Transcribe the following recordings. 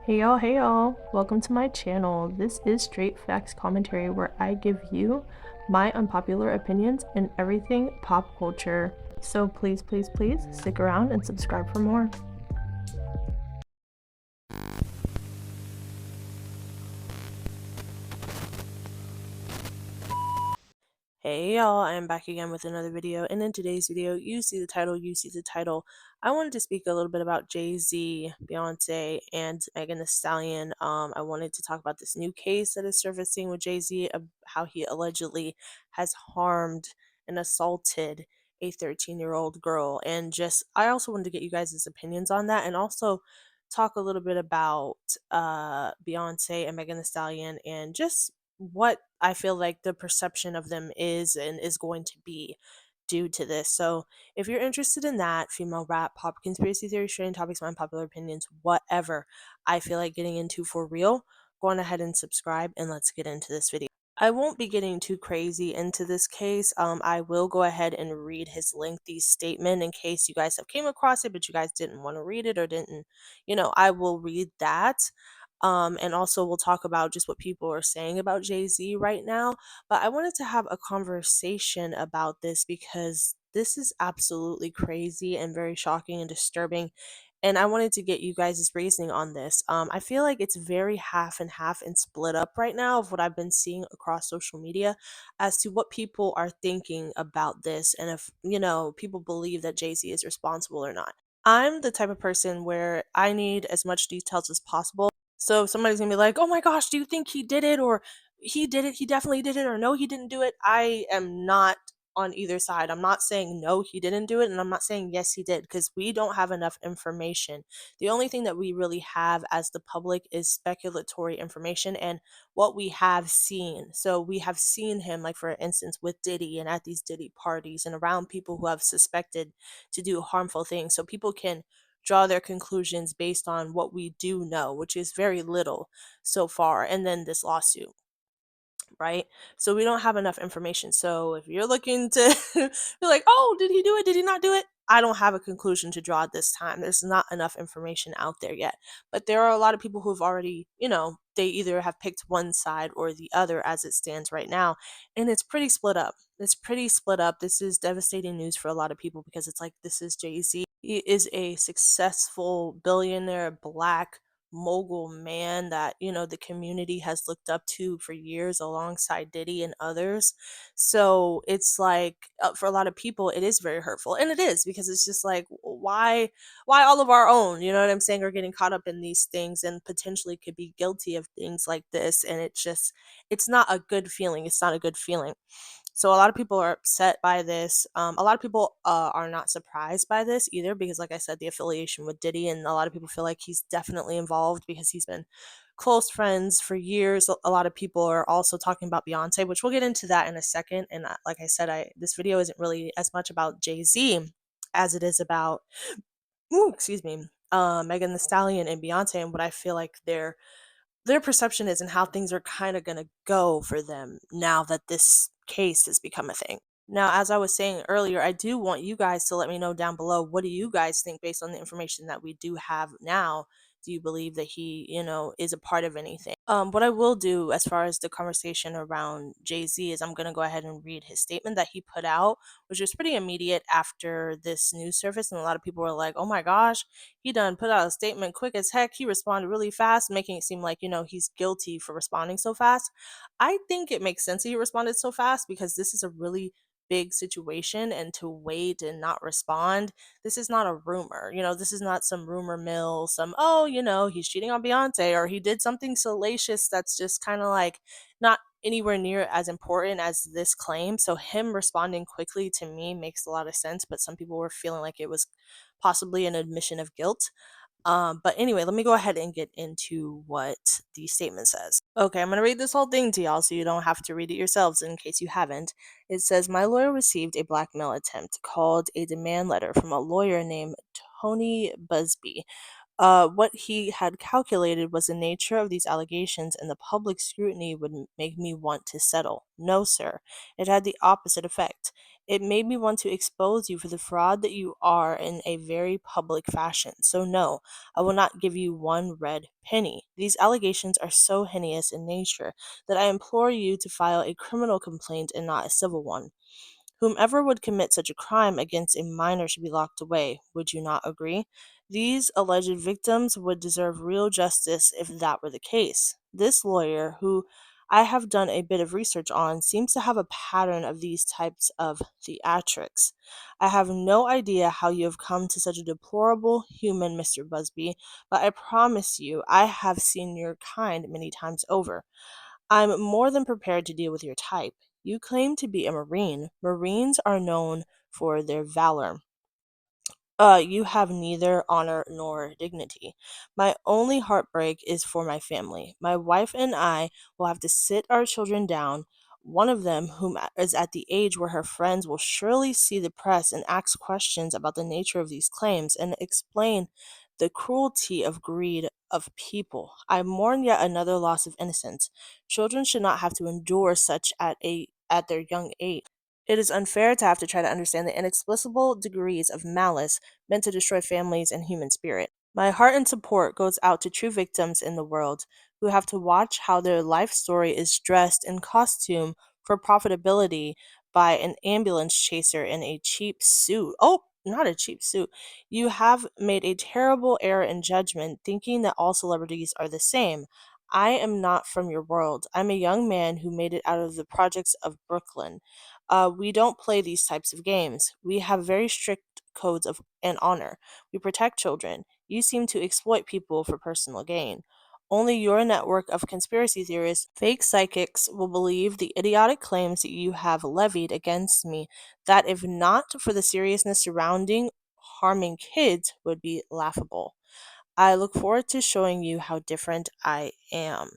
Hey y'all, welcome to my channel. This is Straight Facts Commentary where I give you my unpopular opinions in everything pop culture. So please stick around and subscribe for more. Hey y'all, I'm back again with another video, and in today's video, you see the title. I wanted to speak a little bit about Jay-Z, Beyonce, and Megan Thee Stallion. I wanted to talk about this new case that is surfacing with Jay-Z, of how he allegedly has harmed and assaulted a 13-year-old girl, and I also wanted to get you guys' opinions on that, and also talk a little bit about Beyonce and Megan Thee Stallion, and just what I feel like the perception of them is and is going to be due to this. So, if you're interested in that, female rap, pop conspiracy theory, trending topics, my unpopular opinions, whatever I feel like getting into for real, go on ahead and subscribe and let's get into this video. I won't be getting too crazy into this case. I will go ahead and read his lengthy statement in case you guys have came across it, but you guys didn't want to read it or didn't, I will read that. And also we'll talk about just what people are saying about Jay-Z right now. But I wanted to have a conversation about this because this is absolutely crazy and very shocking and disturbing. And I wanted to get you guys' reasoning on this. I feel like it's very half and half and split up right now of what I've been seeing across social media as to what people are thinking about this and if, people believe that Jay-Z is responsible or not. I'm the type of person where I need as much details as possible. So if somebody's gonna be like, "Oh my gosh, do you think he did it?" or "He did it, he definitely did it," or "No, he didn't do it." I am not on either side. I'm not saying no, he didn't do it, and I'm not saying yes, he did, because we don't have enough information. The only thing that we really have as the public is speculatory information and what we have seen. So we have seen him, like for instance, with Diddy and at these Diddy parties and around people who have suspected to do harmful things. So people can draw their conclusions based on what we do know, which is very little so far, and then this lawsuit, right? So we don't have enough information. So if you're looking to be like, oh, did he do it? Did he not do it? I don't have a conclusion to draw at this time. There's not enough information out there yet. But there are a lot of people who have already, they either have picked one side or the other as it stands right now. And it's pretty split up. It's pretty split up. This is devastating news for a lot of people because it's like, this is Jay-Z. He is a successful billionaire black mogul man that the community has looked up to for years alongside Diddy and others. So it's like, for a lot of people it is very hurtful, and it is because it's just like, why all of our own, you know what I'm saying, are getting caught up in these things and potentially could be guilty of things like this, and it's not a good feeling. It's not a good feeling. So a lot of people are upset by this. A lot of people are not surprised by this either because, like I said, the affiliation with Diddy, and a lot of people feel like he's definitely involved because he's been close friends for years. A lot of people are also talking about Beyonce, which we'll get into that in a second. And like I said, this video isn't really as much about Jay-Z as it is about, excuse me, Megan Thee Stallion and Beyonce, and what I feel like their perception is and how things are kind of going to go for them now that this case has become a thing. Now, as I was saying earlier, I do want you guys to let me know down below, what do you guys think based on the information that we do have now? Do you believe that he, is a part of anything? What I will do as far as the conversation around Jay-Z is I'm going to go ahead and read his statement that he put out, which was pretty immediate after this news surfaced. And a lot of people were like, oh my gosh, he done put out a statement quick as heck. He responded really fast, making it seem like, he's guilty for responding so fast. I think it makes sense that he responded so fast because this is a really big situation, and to wait and not respond, this is not a rumor. This is not some rumor mill, some, oh, he's cheating on Beyonce or he did something salacious that's just kind of like not anywhere near as important as this claim. So him responding quickly to me makes a lot of sense, but some people were feeling like it was possibly an admission of guilt. But anyway, let me go ahead and get into what the statement says. Okay, I'm going to read this whole thing to y'all so you don't have to read it yourselves in case you haven't. It says, my lawyer received a blackmail attempt called a demand letter from a lawyer named Tony Busby. What he had calculated was the nature of these allegations, and the public scrutiny would make me want to settle. No, sir. It had the opposite effect. It made me want to expose you for the fraud that you are in a very public fashion. So, no, I will not give you one red penny. These allegations are so heinous in nature that I implore you to file a criminal complaint and not a civil one. Whomever would commit such a crime against a minor should be locked away. Would you not agree? These alleged victims would deserve real justice if that were the case. This lawyer, who I have done a bit of research on, seems to have a pattern of these types of theatrics. I have no idea how you have come to such a deplorable human, Mr. Busby, but I promise you I have seen your kind many times over. I'm more than prepared to deal with your type. You claim to be a Marine. Marines are known for their valor. You have neither honor nor dignity. My only heartbreak is for my family. My wife and I will have to sit our children down. One of them, whom is at the age where her friends will surely see the press and ask questions about the nature of these claims and explain the cruelty of greed of people. I mourn yet another loss of innocence. Children should not have to endure such at their young age. It is unfair to have to try to understand the inexplicable degrees of malice meant to destroy families and human spirit. My heart and support goes out to true victims in the world who have to watch how their life story is dressed in costume for profitability by an ambulance chaser in a cheap suit. Oh, not a cheap suit. You have made a terrible error in judgment, thinking that all celebrities are the same. I am not from your world. I'm a young man who made it out of the projects of Brooklyn. We don't play these types of games. We have very strict codes of and honor. We protect children. You seem to exploit people for personal gain. Only your network of conspiracy theorists, fake psychics, will believe the idiotic claims that you have levied against me, that if not for the seriousness surrounding harming kids would be laughable. I look forward to showing you how different I am.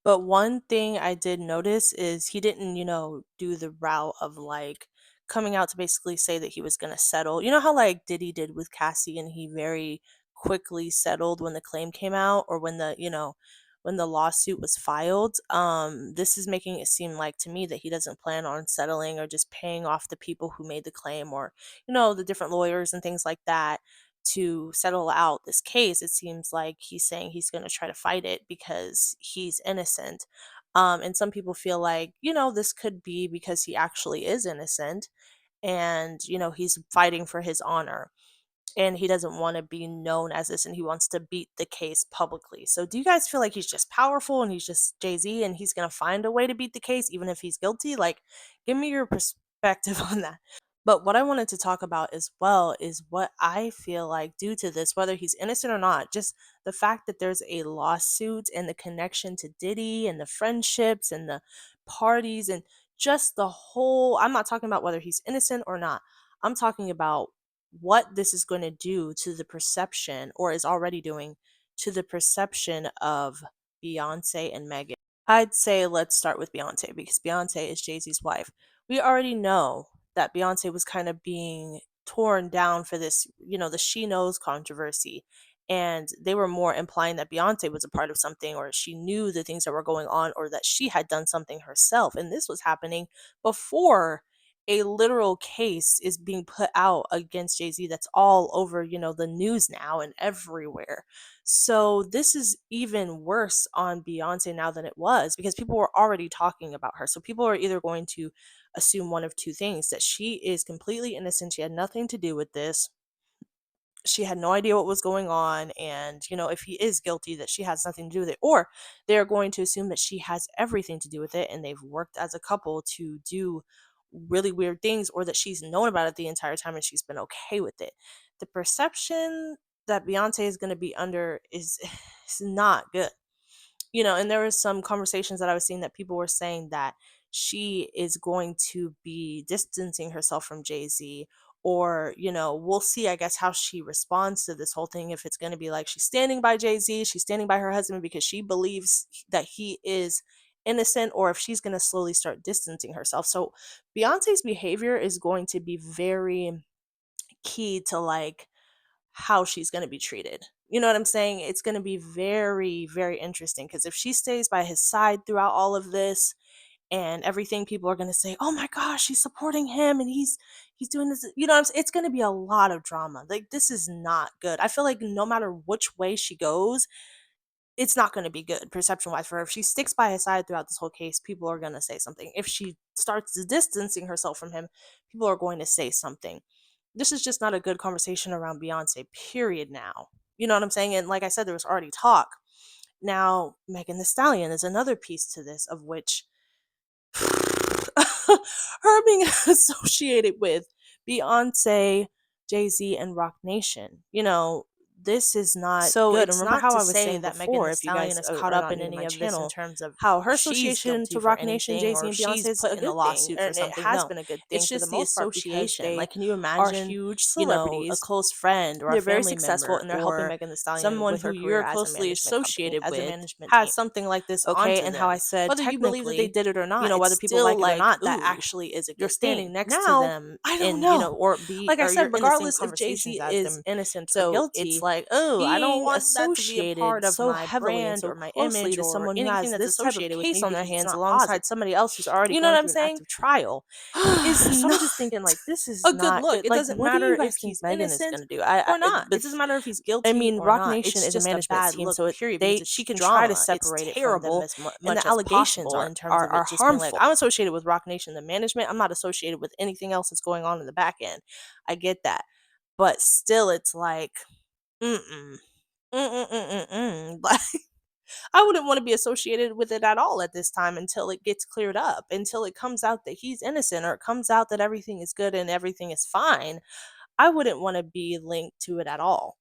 But one thing I did notice is he didn't, do the route of like coming out to basically say that he was going to settle. You know how like Diddy did with Cassie and he very quickly settled when the claim came out or when when the lawsuit was filed. This is making it seem like to me that he doesn't plan on settling or just paying off the people who made the claim or, the different lawyers and things like that to settle out this case. It seems like he's saying he's going to try to fight it because he's innocent. And some people feel like, this could be because he actually is innocent and, he's fighting for his honor and he doesn't want to be known as this and he wants to beat the case publicly. So do you guys feel like he's just powerful and he's just Jay-Z and he's going to find a way to beat the case even if he's guilty? Like give me your perspective on that. But what I wanted to talk about as well is what I feel like due to this, whether he's innocent or not, just the fact that there's a lawsuit and the connection to Diddy and the friendships and the parties and just the whole, I'm not talking about whether he's innocent or not. I'm talking about what this is going to do to the perception or is already doing to the perception of Beyonce and Megan. I'd say let's start with Beyonce because Beyonce is Jay-Z's wife. We already know that Beyonce was kind of being torn down for this, the She Knows controversy. And they were more implying that Beyonce was a part of something or she knew the things that were going on or that she had done something herself. And this was happening before a literal case is being put out against Jay-Z that's all over, the news now and everywhere. So this is even worse on Beyonce now than it was because people were already talking about her. So people are either going to assume one of two things that she is completely innocent, she had nothing to do with this, she had no idea what was going on, and if he is guilty that she has nothing to do with it, or they're going to assume that she has everything to do with it and they've worked as a couple to do really weird things, or that she's known about it the entire time and she's been okay with it. The perception that Beyonce is going to be under is not good. And there was some conversations that I was seeing that people were saying that she is going to be distancing herself from Jay-Z, or we'll see I guess how she responds to this whole thing, if it's going to be like she's standing by Jay-Z, she's standing by her husband because she believes that he is innocent, or if she's going to slowly start distancing herself. So Beyonce's behavior is going to be very key to like how she's going to be treated. You know what I'm saying? It's going to be very, very interesting because if she stays by his side throughout all of this and everything, people are going to say, "Oh my gosh, she's supporting him and he's doing this." You know what I'm saying? It's going to be a lot of drama. Like this is not good. I feel like no matter which way she goes, it's not going to be good perception wise for her. If she sticks by his side throughout this whole case, people are going to say something. If she starts distancing herself from him, people are going to say something. This is just not a good conversation around Beyonce, period, now. You know what I'm saying? And like I said, there was already talk. Now, Megan the Stallion is another piece to this, of which her being associated with Beyonce, Jay-Z, and Rock Nation. This is not So good. it's Remember not how to I was say saying that Megan before, Thee if you Stallion guys is are caught up not in new to any my of this in channel, terms of how her she's association guilty to for Rock Nation, anything Jay-Z, or and she's Beyonce is put a in a good thing, lawsuit for and it something. has No, been a good thing it's for the just the most part because association. they Like, can you are imagine, huge a celebrities. close friend or a They're very family successful member and they're helping or Megan Thee Stallion someone with who her career you're as a closely management company, associated as a with management has team. something like this Okay, onto and how I them? said Whether you believe that they technically, did it or not, it's whether people still like it or like, not, that ooh, actually is a you're good standing thing. next to Now, them I don't and, know. or Like I you're said, in the same regardless if conversations Jay-Z as is them. innocent or So it's guilty, like, oh, I don't being want that to be a associated part of so my heavily and brand so or my closely image to or someone who anything has that's this type of associated with case me on their because it's hands not alongside positive. somebody else who's already You know what going I'm through an saying? active trial is So I'm not just thinking, like, this is a good not look. good. It Like, doesn't what do matter you if guys think he's Megan is innocent gonna do? or not. It doesn't matter if he's I guilty mean, or Rock not. Nation It's is a just a management bad team, look, so period, because she it's can try to drama. It's separate it from them terrible, as and much the as allegations possible are in terms of are it just being like, harmful. I'm associated with Rock Nation, the management. I'm not associated with anything else that's going on in the back end. I get that. But still, it's like, mm-mm, mm-mm. Like, I wouldn't want to be associated with it at all at this time until it gets cleared up, until it comes out that he's innocent or it comes out that everything is good and everything is fine. I wouldn't want to be linked to it at all.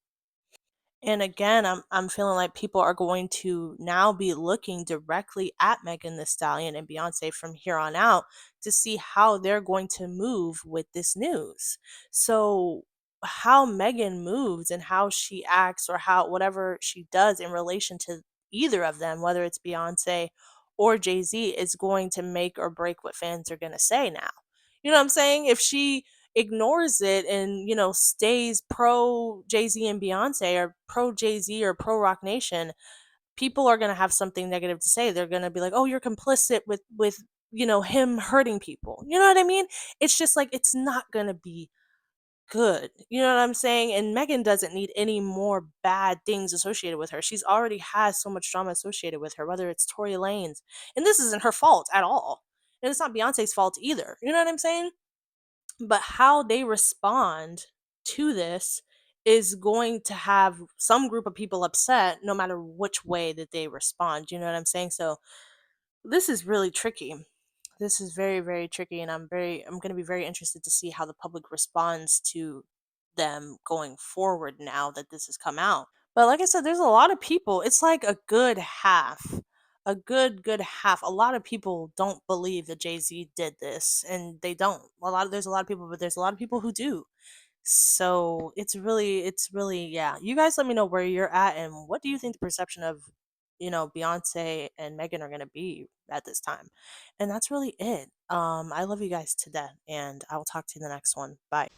And again, I'm feeling like people are going to now be looking directly at Megan the Stallion and Beyonce from here on out to see how they're going to move with this news. So how Megan moves and how she acts or how whatever she does in relation to either of them, whether it's Beyonce or Jay-Z, is going to make or break what fans are going to say now. You know what I'm saying? If she ignores it and stays pro Jay-Z and Beyonce or pro Jay-Z or pro Rock Nation, people are going to have something negative to say. They're going to be like, "Oh, you're complicit with him hurting people." You know what I mean? It's just like it's not going to be good. You know what I'm saying? And Megan doesn't need any more bad things associated with her. She's already has so much drama associated with her, whether it's Tory Lanez. And this isn't her fault at all. And it's not Beyonce's fault either. You know what I'm saying? But how they respond to this is going to have some group of people upset no matter which way that they respond. You know what I'm saying? So this is really tricky. This is very, very tricky, and I'm going to be very interested to see how the public responds to them going forward now that this has come out. But like I said, there's a lot of people. It's like a good half, a good half. A lot of people don't believe that Jay-Z did this, and they don't. There's a lot of people, but there's a lot of people who do. So it's really, yeah. You guys let me know where you're at and what do you think the perception of, Beyonce and Megan are gonna be at this time. And that's really it. I love you guys to death, and I will talk to you in the next one. Bye.